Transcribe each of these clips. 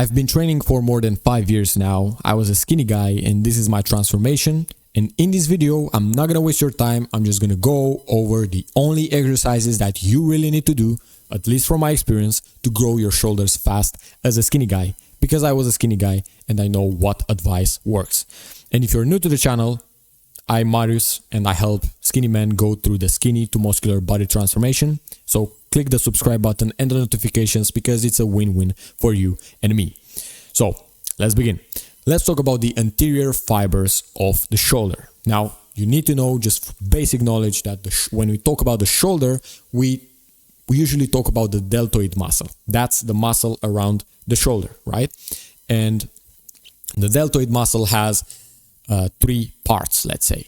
I've been training for more than 5 years now. I was a skinny guy and this is my transformation. And in this video, I'm not gonna waste your time. I'm just gonna go over the only exercises that you really need to do, at least from my experience, to grow your shoulders fast as a skinny guy. Because I was a skinny guy and I know what advice works. And if you're new to the channel, I'm Marius and I help skinny men go through the skinny to muscular body transformation. So click the subscribe button and the notifications because it's a win-win for you and me. So let's begin. Let's talk about the anterior fibers of the shoulder. Now, you need to know just basic knowledge that when we talk about the shoulder, we usually talk about the deltoid muscle. That's the muscle around the shoulder, right? And the deltoid muscle has 3 parts, let's say.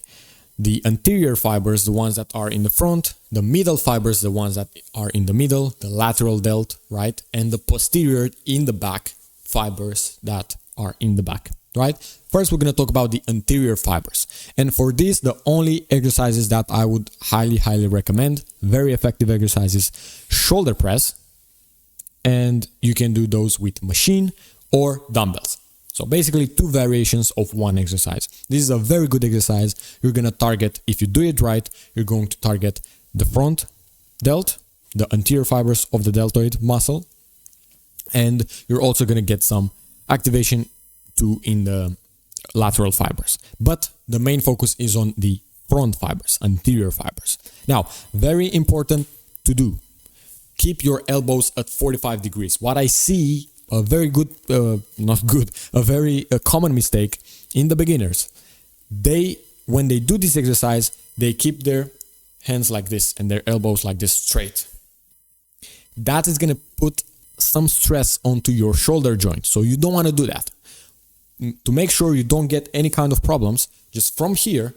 The anterior fibers, the ones that are in the front, the middle fibers, the ones that are in the middle, the lateral delt, right? And the posterior in the back fibers that are in the back, right? First, we're going to talk about the anterior fibers. And for this, the only exercises that I would highly recommend, very effective exercises, shoulder press, and you can do those with machine or dumbbells. So basically 2 variations of one exercise. This is a very good exercise. You're going to target, if you do it right, you're going to target the front delt, the anterior fibers of the deltoid muscle, and you're also going to get some activation too in the lateral fibers. But the main focus is on the front fibers, anterior fibers. Now, very important to do. Keep your elbows at 45 degrees. What I see, a very good, a very common mistake in the beginners. When they do this exercise, they keep their hands like this and their elbows like this straight. That is going to put some stress onto your shoulder joint. So you don't want to do that. To make sure you don't get any kind of problems, just from here,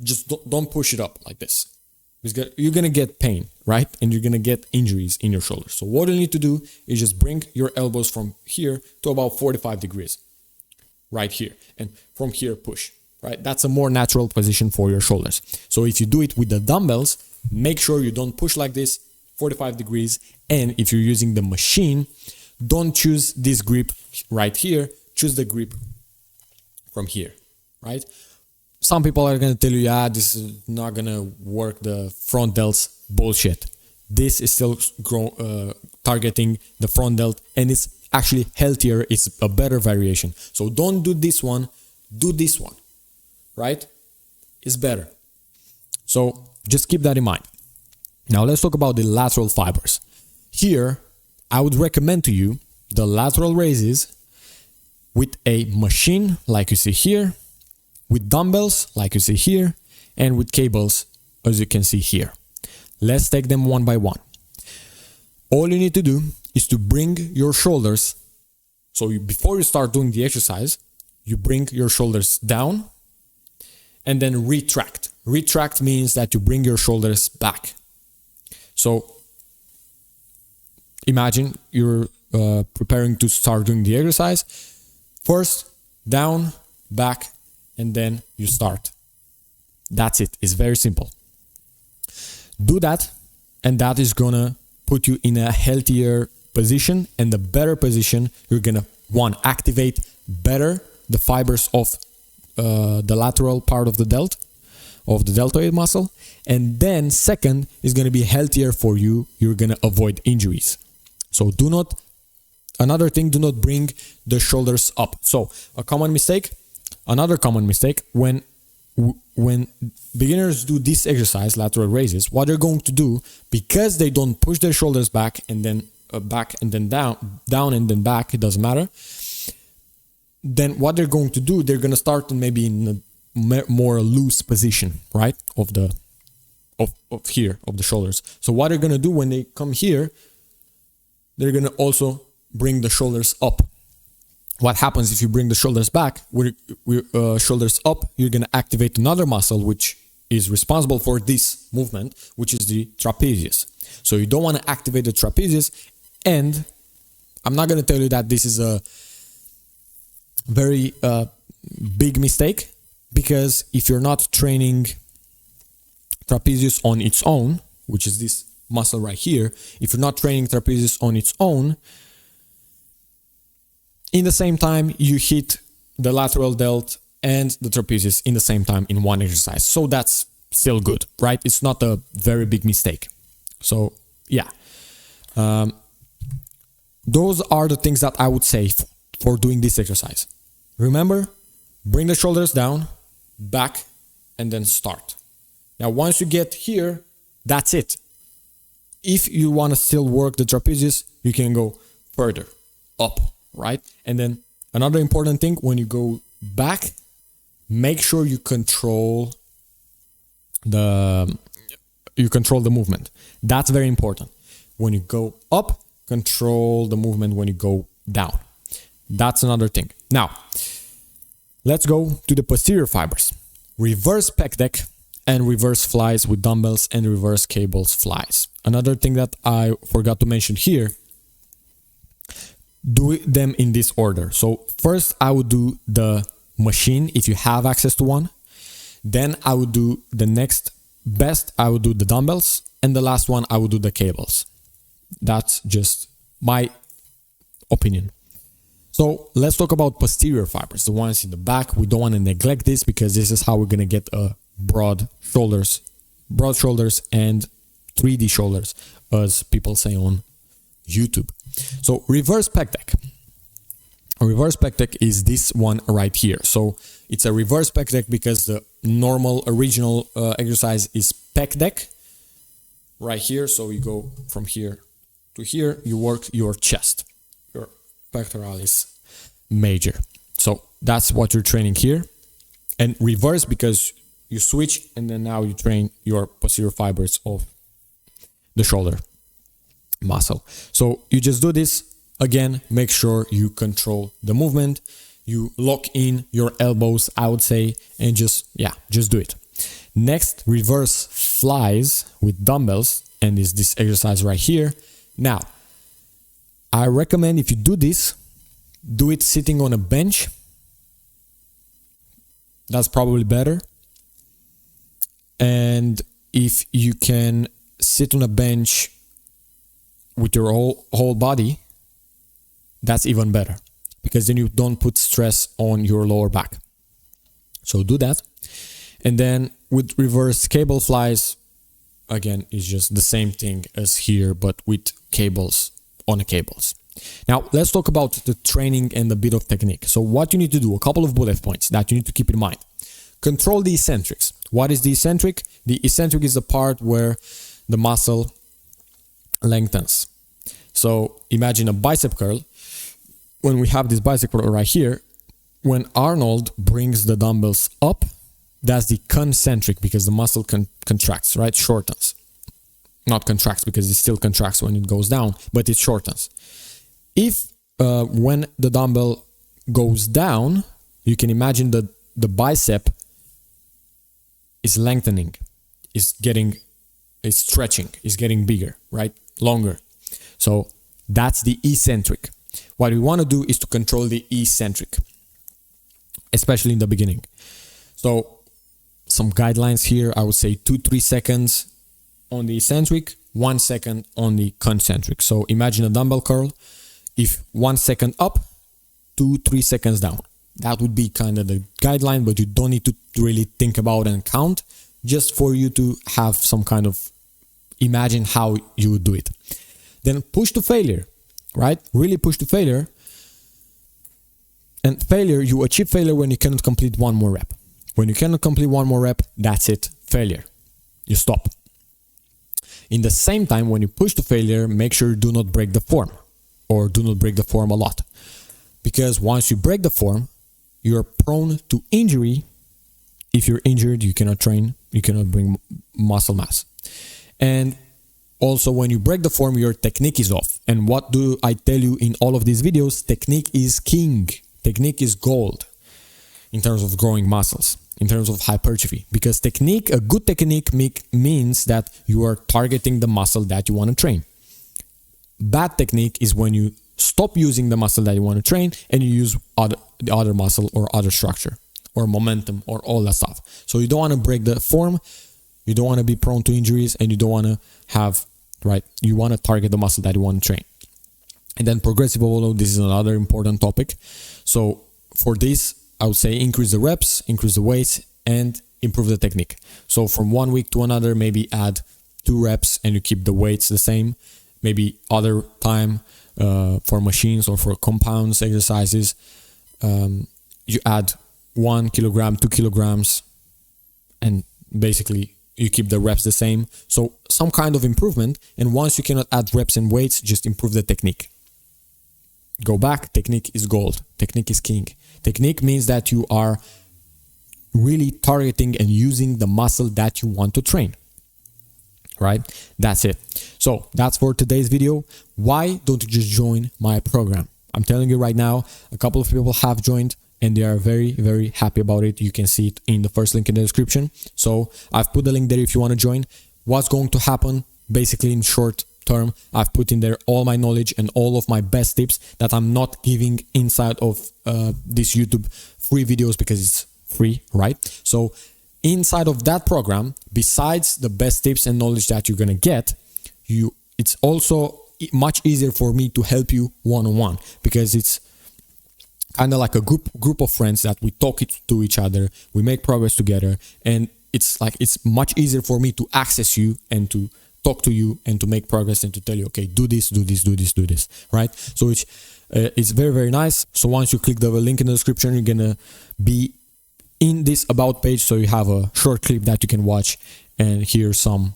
just don't push it up like this. You're going to get pain, right? And you're going to get injuries in your shoulders. So what you need to do is just bring your elbows from here to about 45 degrees, right here. And from here, push, right? That's a more natural position for your shoulders. So if you do it with the dumbbells, make sure you don't push like this, 45 degrees. And if you're using the machine, don't choose this grip right here. Choose the grip from here, right? Some people are going to tell you, yeah, this is not going to work, the front delts. Bullshit. This is still targeting the front delt and it's actually healthier. It's a better variation. So don't do this one, do this one, right? It's better. So just keep that in mind. Now let's talk about the lateral fibers. Here, I would recommend to you the lateral raises with a machine like you see here, with dumbbells like you see here, and with cables as you can see here. Let's take them one by one. All you need to do is to bring your shoulders. So before you start doing the exercise, you bring your shoulders down and then retract. Retract means that you bring your shoulders back. So imagine you're preparing to start doing the exercise. First, down, back, and then you start. That's it. It's very simple. Do that, and that is gonna put you in a healthier position and a better position. You're gonna activate better the fibers of the lateral part of the deltoid muscle, and then second is gonna be healthier for you. You're gonna avoid injuries. So another thing, do not bring the shoulders up. So another common mistake when beginners do this exercise, lateral raises, what they're going to do, because they don't push their shoulders back and then down and then back, it doesn't matter. Then what they're going to do, they're going to start maybe in a more loose position, right? Of the shoulders. So what they're going to do when they come here, they're going to also bring the shoulders up. What happens if you bring the shoulders back, shoulders up, you're going to activate another muscle which is responsible for this movement, which is the trapezius. So you don't want to activate the trapezius, and I'm not going to tell you that this is a very big mistake, because if you're not training trapezius on its own, which is this muscle right here, if you're not training trapezius on its own, in the same time you hit the lateral delt and the trapezius in the same time in one exercise. So that's still good, right? It's not a very big mistake. So yeah, those are the things that I would say for doing this exercise. Remember, bring the shoulders down, back, and then start. Now, once you get here, that's it. If you want to still work the trapezius, you can go further up, right? And then another important thing, when you go back, make sure you control the movement. That's very important. When you go up, control the movement when you go down. That's another thing. Now, let's go to the posterior fibers. Reverse pec deck and reverse flies with dumbbells and reverse cables flies. Another thing that I forgot to mention here, do them in this order. So first I would do the machine if you have access to one. Then I would do the next best, I would do the dumbbells, and the last one I would do the cables. That's just my opinion. So let's talk about posterior fibers, the ones in the back. We don't want to neglect this because this is how we're going to get broad shoulders and 3D shoulders, as people say on YouTube. So reverse pec deck. A reverse pec deck is this one right here. So it's a reverse pec deck because the normal original exercise is pec deck right here. So you go from here to here, you work your chest, your pectoralis major. So that's what you're training here. And reverse because you switch and then now you train your posterior fibers of the shoulder muscle. So you just do this. Again, make sure you control the movement. You lock in your elbows, I would say, and just do it. Next, reverse flies with dumbbells, and is this exercise right here. Now, I recommend if you do this, do it sitting on a bench. That's probably better. And if you can sit on a bench with your whole body, that's even better, because then you don't put stress on your lower back. So do that. And then with reverse cable flies, again, it's just the same thing as here, but with cables on the cables. Now, let's talk about the training and a bit of technique. So what you need to do, a couple of bullet points that you need to keep in mind. Control the eccentrics. What is the eccentric? The eccentric is the part where the muscle lengthens. So imagine a bicep curl. When we have this bicep curl right here, when Arnold brings the dumbbells up, that's the concentric because the muscle contracts, right? Shortens. Not contracts because it still contracts when it goes down, but it shortens. If when the dumbbell goes down, you can imagine that the bicep is lengthening, is stretching, is getting bigger, right? Longer. So that's the eccentric. What we want to do is to control the eccentric, especially in the beginning. So some guidelines here, I would say 2-3 seconds on the eccentric, 1 second on the concentric. So imagine a dumbbell curl. If 1 second up, 2-3 seconds down. That would be kind of the guideline, but you don't need to really think about and count, just for you to have some kind of imagine how you would do it. Then push to failure, right? Really push to failure. And failure, you achieve failure when you cannot complete one more rep. When you cannot complete one more rep, that's it, failure. You stop. In the same time, when you push to failure, make sure you do not break the form, or do not break the form a lot. Because once you break the form, you're prone to injury. If you're injured, you cannot train, you cannot bring muscle mass. And also, when you break the form, your technique is off. And what do I tell you in all of these videos? Technique is king. Technique is gold in terms of growing muscles, in terms of hypertrophy. Because technique, a good technique means that you are targeting the muscle that you want to train. Bad technique is when you stop using the muscle that you want to train and you use the other muscle or other structure or momentum or all that stuff. So you don't want to break the form, you don't want to be prone to injuries, and you don't want to have, right, you want to target the muscle that you want to train. And then progressive overload, this is another important topic. So for this, I would say increase the reps, increase the weights, and improve the technique. So from one week to another, maybe add 2 reps and you keep the weights the same. Maybe other time for machines or for compounds exercises, you add 1 kilogram, 2 kilograms, and basically you keep the reps the same. So some kind of improvement. And once you cannot add reps and weights, just improve the technique. Go back, technique is gold. Technique is king. Technique means that you are really targeting and using the muscle that you want to train. Right? That's it. So that's for today's video. Why don't you just join my program? I'm telling you right now, a couple of people have joined and they are very, very happy about it. You can see it in the first link in the description. So I've put the link there if you want to join. What's going to happen? Basically, in short term, I've put in there all my knowledge and all of my best tips that I'm not giving inside of this YouTube free videos because it's free, right? So inside of that program, besides the best tips and knowledge that you're gonna get, it's also much easier for me to help you one-on-one, because it's kind of like a group of friends that we talk to each other, we make progress together, and it's much easier for me to access you and to talk to you and to make progress and to tell you, okay, do this, do this, do this, do this, right? So it's very, very nice. So once you click the link in the description, you're gonna be in this about page, so you have a short clip that you can watch and hear some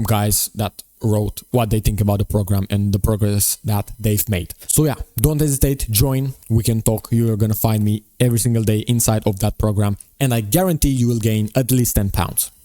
guys that wrote what they think about the program and the progress that they've made. So yeah, don't hesitate, join, we can talk. You're gonna find me every single day inside of that program, and I guarantee you will gain at least 10 pounds.